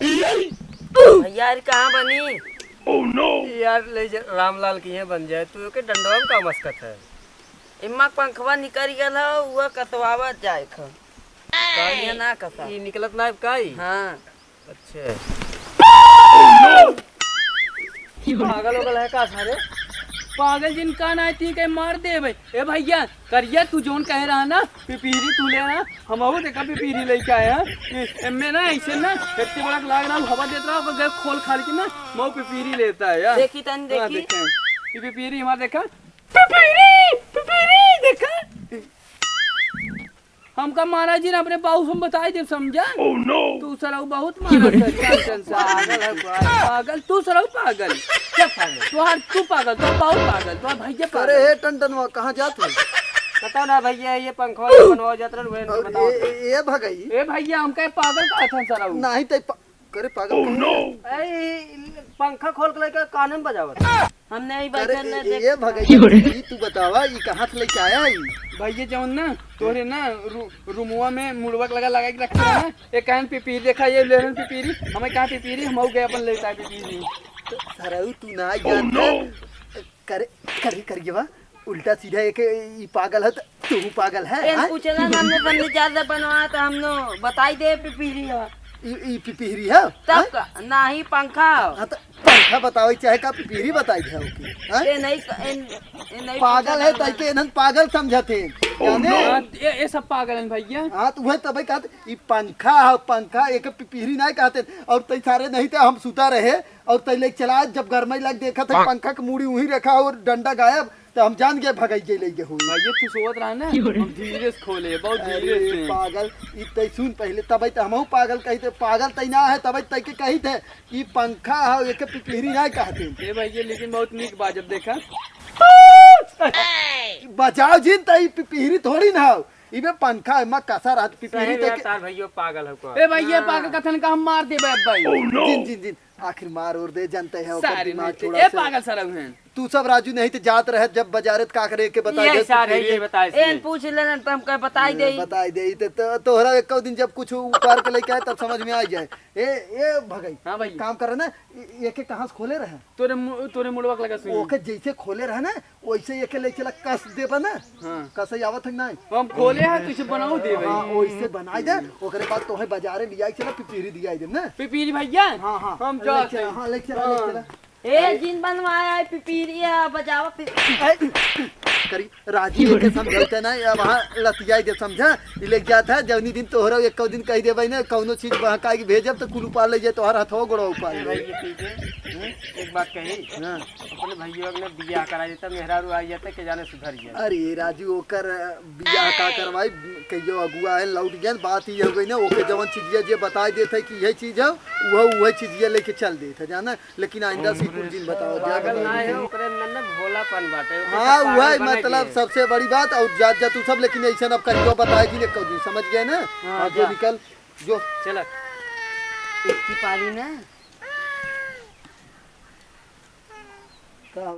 भैया यार कहाँ बनी? Oh no! यार रामलाल की बन जाए तू के डंडवा में का मस्कत है। इम्मा पंखवा निकल गया हुआ कसवावा जाए ख कहिया ना कसा ये निकलत ना काई। हाँ अच्छा पागल हो गया है का सारे पागल जिनका ना थी के मार दे भाई। ए भैया करिया तू जोन कह रहा ना पिपीरी तू ले ना हम वो देखा पिपीरी लेके आए हैं मैं ना ऐसे ना इतनी बड़ा लाग रहा हवा देता रहा गैस खोल खाल के ना मैं पिपीरी लेता है यार। देखी तन हाँ, देखी देखा ये पिपीरी हमारा देखा पिपीरी देखा हमका महाराज जी ने अपने बाबू से बताई दे समझा। Oh no! तू सराऊ बहुत मारा पागल है पागल तू सराऊ पागल क्या पागल तू पागल तो बाबू पागल तो भैया अरे पागल। हे टन कहाँ जात है? बताओ ना भैया ये पंखवा बनवा जात रहे बताओ। ये भगई ए भैया हमका पागल का था सराऊ नहीं तो करे पागल Oh no! पंखा खोल के लेके कान में बजावत। हमने ही अरे बैठल ने ये भगई तू बतावा ये कहाँ से लेके आया है? भैया जौन ना तोरे ना रूमुआ में मुड़वक लगा के रखे है ना एक कहन पिपीरी देखा ये ले रहे पिपीरी हमें कहाँ पिपीरी हम गए अपन लेता पिपीरी सराऊ तू ना जानता करे करे करिए वा उल्टा सीधा एक ये पागल है तो तू पागल है हाँ? पूछला हमने हमने ज्यादा बनवाया तो हमने बताई दे पिपीरी ये पिपीरी है हाँ? तब का नहीं पंखा हाँ तो पंखा बताओ चाहे का पिपीरी बताई है ओके हाँ? ये नहीं पागल है ताई के इन्हन पागल समझते जाने ये सब पागल है भैया। हाँ तो वह तब कहते ये पंखा है पंखा एक पिपीरी नहीं कहते और तई सारे नहीं थे हम सुता रहे और तई लेके चला जब गर्मी लग देखा था पंखा की मुड़ी वहीं रखा और डंडा गायब तो हम जान गए भगाई के ले हुई भैया तू सोच रहा ना हम धीरे से खोले बहुत धीरे अरे से पागल ई तई सुन पहले तब त हमहू पागल कही थे पागल तई ना है तब तई के कही थे ई पंखा है एक पिपीरी नहीं कहते ये भैया लेकिन बहुत नीक बाजब देखा बचाओ जिन तई पिपीरी थोड़ी ना हो इबे पंखा है मा कसा रहत पिपीरी तक तार भैया पागल है को। ए भैया पागल कथन का हम मार दे भाई Oh no! जिन जिन जिन आखिर मार और दे जानते हैं ओकर सारे दिमाग नीचे थोड़ा ए सा पागल सरव हैं तू सब राजू नहीं तो जात रहे जब बाजारत का करे के बताई ये दे सारे ये बताए ए पूछ लेना तो हमका बताई दे बताई दे तोहरा एक दिन जब कुछ ऊपर के लेके आए तब समझ में आ जाए ए भगई हाँ भैया काम करे ना एक कहाँ से खोले रहे तोरे मुड़वक लगा सुई ओके जैसे खोले रहे ना वैसे एक ले चला कस देबा ना हाँ कस आवत है नहीं हम खोले हैं तुझे बनाओ दे हाँ भाई वैसे बनाई दे ओकरे बाद तोहे बाजारे लिया चला पिपीरी दिया दे ना पिपीरी भैया हाँ हाँ हम जा ले चला, हाँ ले चला ए जिन बनवाया है पिपीरिया बजावा करी राजी के समझौते ना या वहाँ लतियाई दे समझा ले गया था जवनी दिन तोहरा एक दिन कह दे भाई ना कौनो चीज बहकाई भेजब तो कुल उपाल ले जाए तोहरा हथवा गोड़ा उपाल ले भैया पीछे एक बात कही हाँ। अपने भैया ने बियाह करा देता मेहरारू आई जाता के जाने सुधर गया। अरे राजू ओकर बियाह का करवाई कहियो अगुआ है लौट गया बात ये हो गई ना ओके जवन चीजिया जे बताई देते कि यही चीज है वह चीजिया लेके चल देते जाना लेकिन आइंदा सीपुर दिन बताओ जा पागल ना है ओकरे अंदर ना भोलापन बाटे। हाँ वही मतलब सबसे बड़ी बात और जा तू सब लेकिन ऐसा अब कहियो बताएगी नहीं समझ गए ना हाँ, जो निकल जो चला इसकी पारी ना